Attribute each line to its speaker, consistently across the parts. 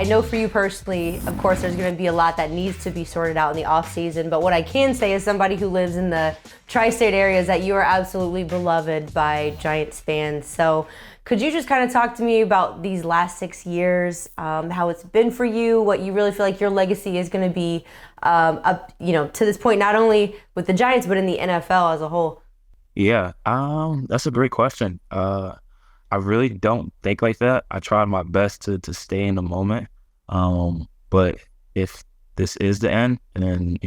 Speaker 1: I know for you personally, of course, there's going to be a lot that needs to be sorted out in the off season. But what I can say as somebody who lives in the tri-state area is that you are absolutely beloved by Giants fans. So could you just kind of talk to me about these last 6 years, how it's been for you, what you really feel like your legacy is going to be up, to this point, not only with the Giants, but in the NFL as a whole?
Speaker 2: Yeah, that's a great question. I really don't think like that. I try my best to stay in the moment. But if this is the end, then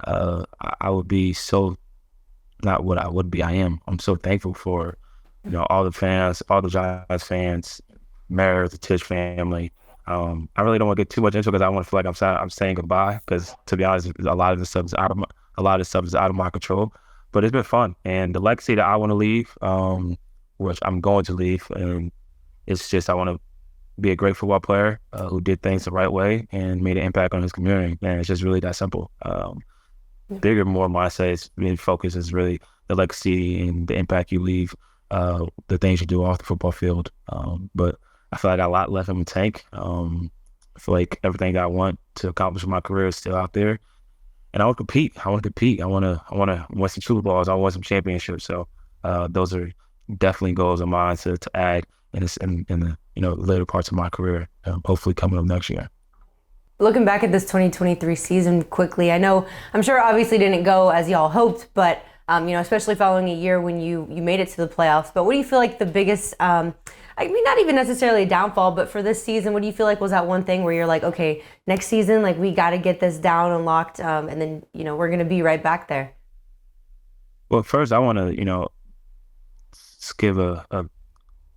Speaker 2: I would be so not what I would be. I am. I'm so thankful for all the fans, all the Giants fans, Mayor, the Tisch family. I really don't want to get too much into it because I want to feel like I'm saying goodbye. Because to be honest, a lot of this stuff is out of my control. But it's been fun, and the legacy that I want to leave, which I'm going to leave, and it's just I want to be a great football player who did things the right way and made an impact on his community. And it's just really that simple. Bigger, more mindset is really focus is really the legacy and the impact you leave, the things you do off the football field. But I feel like I got a lot left in the tank. I feel like everything I want to accomplish in my career is still out there. And I want to compete. I want to win some Super Bowls. I want some championships. So those are definitely goals of mine to add in the later parts of my career. Hopefully coming up next year.
Speaker 1: Looking back at this 2023 season quickly, I'm sure obviously didn't go as y'all hoped, but especially following a year when you made it to the playoffs. But what do you feel like the biggest? Not even necessarily a downfall, but for this season, what do you feel like was that one thing where you're like, okay, next season, like we got to get this down and locked, and then we're gonna be right back there.
Speaker 2: Well, first I want to give a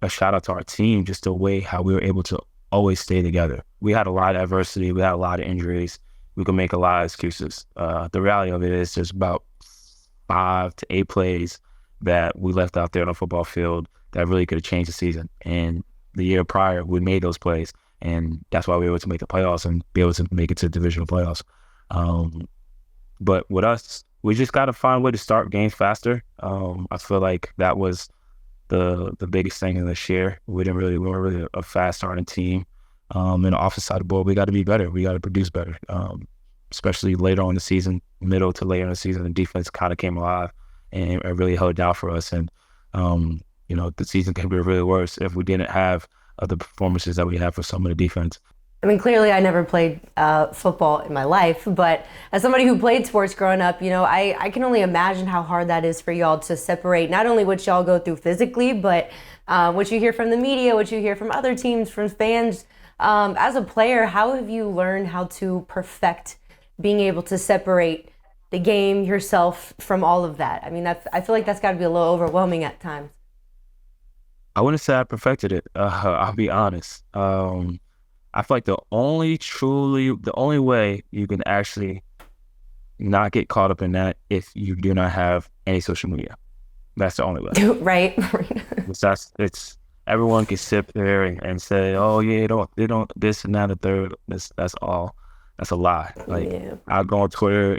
Speaker 2: shout out to our team, just the way how we were able to always stay together. We had a lot of adversity, we had a lot of injuries, we could make a lot of excuses. The reality of it is there's about 5 to 8 plays that we left out there on the football field that really could have changed the season. And the year prior, we made those plays, and that's why we were able to make the playoffs and be able to make it to divisional playoffs. But with us, we just got to find a way to start games faster. I feel like that was the biggest thing in this year. We weren't really a fast starting team. In the offensive side of the ball, we got to be better. We got to produce better, especially later on in the season, middle to later in the season. The defense kind of came alive and it really held down for us. And the season could be really worse if we didn't have the performances that we have for some of the defense.
Speaker 1: Clearly I never played football in my life, but as somebody who played sports growing up, I can only imagine how hard that is for y'all to separate not only what y'all go through physically, but what you hear from the media, what you hear from other teams, from fans. As a player, how have you learned how to perfect being able to separate the game, yourself from all of that? I feel like that's got to be a little overwhelming at times.
Speaker 2: I wouldn't say I perfected it. I'll be honest. I feel like the only way you can actually not get caught up in that if you do not have any social media. That's the only way.
Speaker 1: Right.
Speaker 2: It's everyone can sit there and say, oh yeah, they don't this and that and the third. That's all. That's a lie. I'll go on Twitter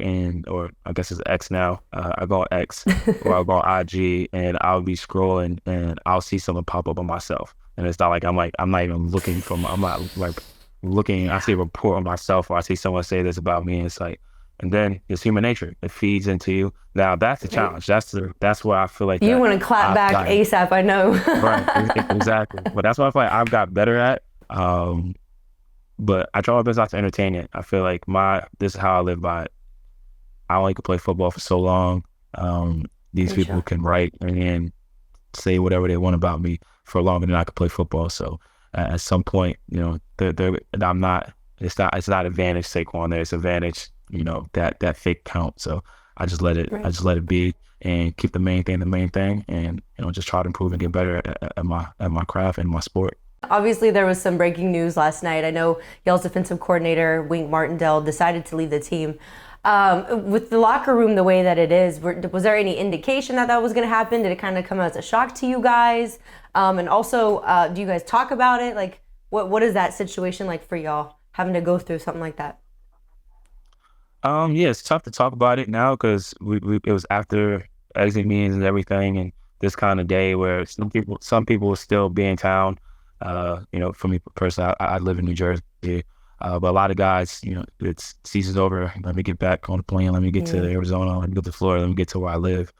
Speaker 2: or I guess it's X now. I go on X or I'll go on IG and I'll be scrolling and I'll see something pop up on myself. And it's not like I'm not even looking I'm not like looking. I see a report on myself or I see someone say this about me. And it's like, and then it's human nature. It feeds into you. Now that's the challenge. That's where I feel like
Speaker 1: you want to clap back ASAP. I know.
Speaker 2: Right. Exactly. But that's what I feel like I've got better at. But I try my best not to entertain it. I feel like this is how I live by it. I only could play football for so long. These people can write and say whatever they want about me for longer than I could play football. So at some point, I'm not. It's not advantage Saquon there. It's advantage. That fake count. So I just let it. Right. I just let it be and keep the main thing, and just try to improve and get better at my craft and my sport.
Speaker 1: Obviously, there was some breaking news last night. I know y'all's defensive coordinator, Wink Martindale, decided to leave the team. With the locker room the way that it is, was there any indication that was going to happen? Did it kind of come as a shock to you guys? And also, do you guys talk about it? Like, what is that situation like for y'all, having to go through something like that?
Speaker 2: Yeah, it's tough to talk about it now because it was after exit meetings and everything, and this kind of day where some people will still be in town. For me personally, I live in New Jersey. But a lot of guys, it's season's over. Let me get back on the plane. Let me get to Arizona. Let me get to Florida. Let me get to where I live.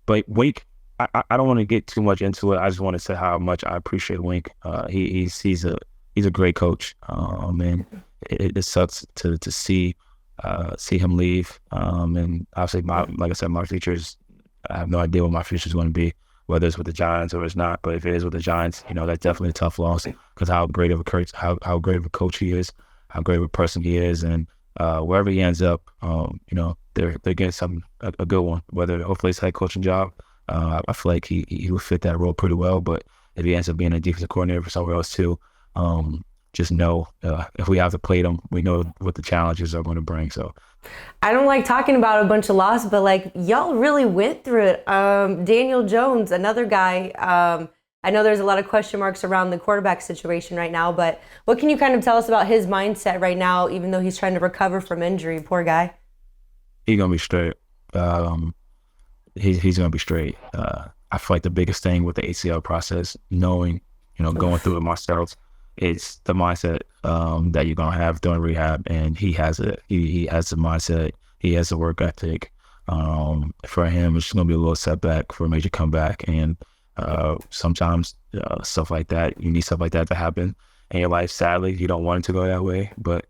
Speaker 2: But Wink, I don't want to get too much into it. I just want to say how much I appreciate Wink. He's a great coach. And it sucks to see him leave. And obviously, like I said, my futures. I have no idea what my future is going to be, whether it's with the Giants or it's not. But if it is with the Giants, that's definitely a tough loss because how great of a coach, how great of a coach he is, how great of a person he is, and wherever he ends up, they're getting a good one. Whether hopefully it's a head coaching job, I feel like he would fit that role pretty well. But if he ends up being a defensive coordinator for somewhere else too, just know if we have to play them, we know what the challenges are going to bring. So.
Speaker 1: I don't like talking about a bunch of losses, but like y'all really went through it. Daniel Jones, another guy. I know there's a lot of question marks around the quarterback situation right now, but what can you kind of tell us about his mindset right now, even though he's trying to recover from injury? Poor guy.
Speaker 2: He's gonna be straight. He's gonna be straight. I feel like the biggest thing with the ACL process, knowing, going through it myself, it's the mindset that you're gonna have during rehab, and he has it. He has the mindset. He has the work ethic. For him, it's gonna be a little setback for a major comeback, and sometimes stuff like that. You need stuff like that to happen in your life. Sadly, you don't want it to go that way, but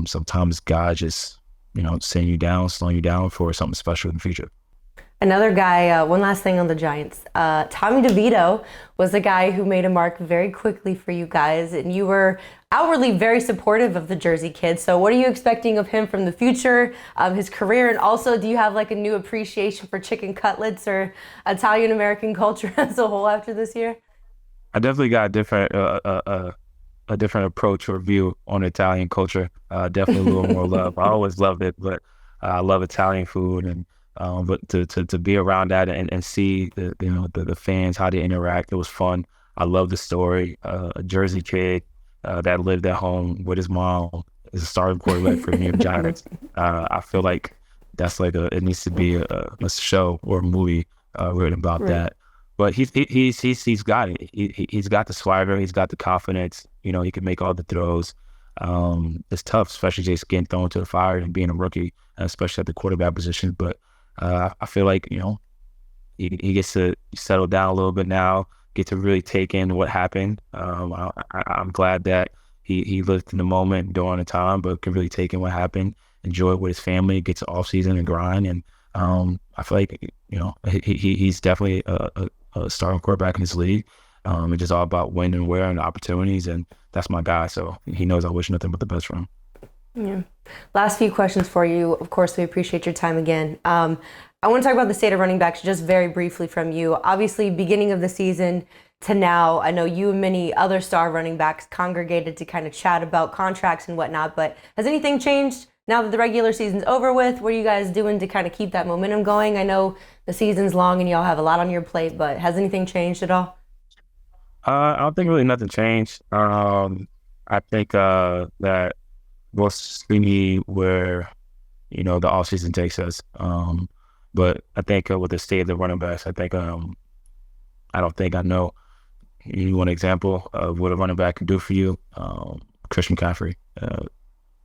Speaker 2: sometimes God just sending you down, slowing you down for something special in the future.
Speaker 1: Another guy, one last thing on the Giants. Tommy DeVito was the guy who made a mark very quickly for you guys, and you were outwardly very supportive of the Jersey kid. So what are you expecting of him from the future, his career, and also do you have like a new appreciation for chicken cutlets or Italian-American culture as a whole after this year?
Speaker 2: I definitely got a different approach or view on Italian culture. Definitely a little more love. I always loved it, but I love Italian food, and but to be around that and see the fans, how they interact, it was fun. I love the story. A Jersey kid that lived at home with his mom is a starting quarterback for New York Giants. I feel like that's like it needs to be a show or a movie written about that. But he's got it. He's got the swagger. He's got the confidence. He can make all the throws. It's tough, especially just getting thrown to the fire and being a rookie, especially at the quarterback position. But I feel like, he gets to settle down a little bit now, get to really take in what happened. I'm glad that he lived in the moment during the time, but can really take in what happened, enjoy it with his family, get to off season and grind. And I feel like, he's definitely a starting quarterback in this league. It's just all about when and where and opportunities. And that's my guy. So he knows I wish nothing but the best for him.
Speaker 1: Yeah. Last few questions for you. Of course, we appreciate your time again. I want to talk about the state of running backs just very briefly from you. Obviously, beginning of the season to now, I know you and many other star running backs congregated to kind of chat about contracts and whatnot, but has anything changed now that the regular season's over with? What are you guys doing to kind of keep that momentum going? I know the season's long and y'all have a lot on your plate, but has anything changed at all?
Speaker 2: I don't think really nothing changed. I think that we'll see where, the offseason takes us. But I think with the state of the running backs, I think I don't think I know. You want an example of what a running back can do for you? Christian McCaffrey,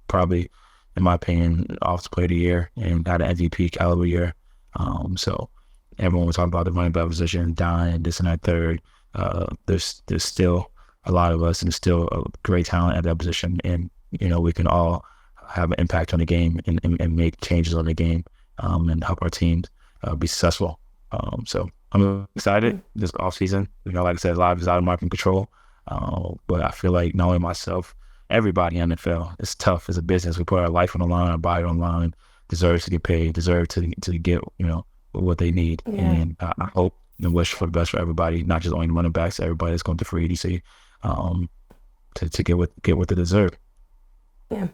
Speaker 2: probably, in my opinion, offensive player of the year and had an MVP caliber year. So everyone was talking about the running back position, dying, this and that third. There's still a lot of us, and there's still a great talent at that position, and we can all have an impact on the game and make changes on the game, and help our teams be successful. So I'm excited this off season. Like I said, a lot is out of my control, but I feel like not only myself, everybody in the NFL, it's tough. It's a business. We put our life on the line, our body on the line, deserves to get paid, deserve to get what they need, and I hope and wish for the best for everybody, not just only the running backs, everybody that's going to free agency, to get what they deserve.
Speaker 1: Yeah.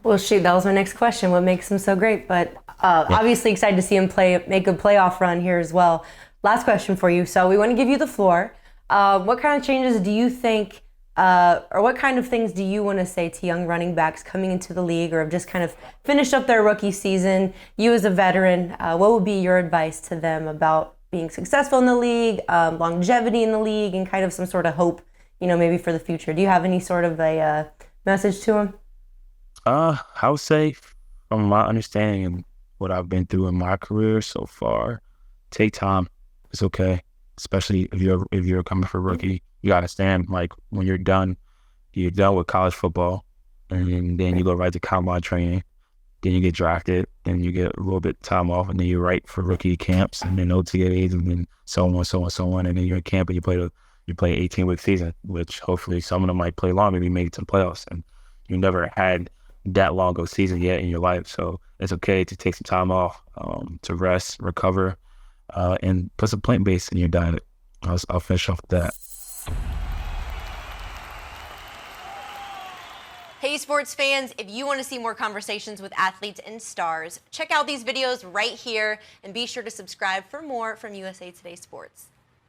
Speaker 1: Well, shoot, that was my next question. What makes him so great? But obviously excited to see him make a playoff run here as well. Last question for you. So we want to give you the floor. What kind of changes do you think, or what kind of things do you want to say to young running backs coming into the league or have just kind of finished up their rookie season? You as a veteran, what would be your advice to them about being successful in the league, longevity in the league, and kind of some sort of hope maybe for the future. Do you have any sort of a message to him?
Speaker 2: I would say, from my understanding and what I've been through in my career so far, take time. It's okay, especially if you're coming for rookie. You gotta stand, like, when you're done with college football, and then you go right to combine training. Then you get drafted, then you get a little bit of time off, and then you're right for rookie camps, and then OTAs, and then so on, so on, so on, and then you're in camp and you play 18-week season, which hopefully some of them might play longer, maybe make it to the playoffs, and you never had that long of a season yet in your life, so it's okay to take some time off, to rest, recover, and put some plant based in your diet. I'll finish off with that.
Speaker 1: Hey, sports fans, if you want to see more conversations with athletes and stars, check out these videos right here and be sure to subscribe for more from USA Today Sports.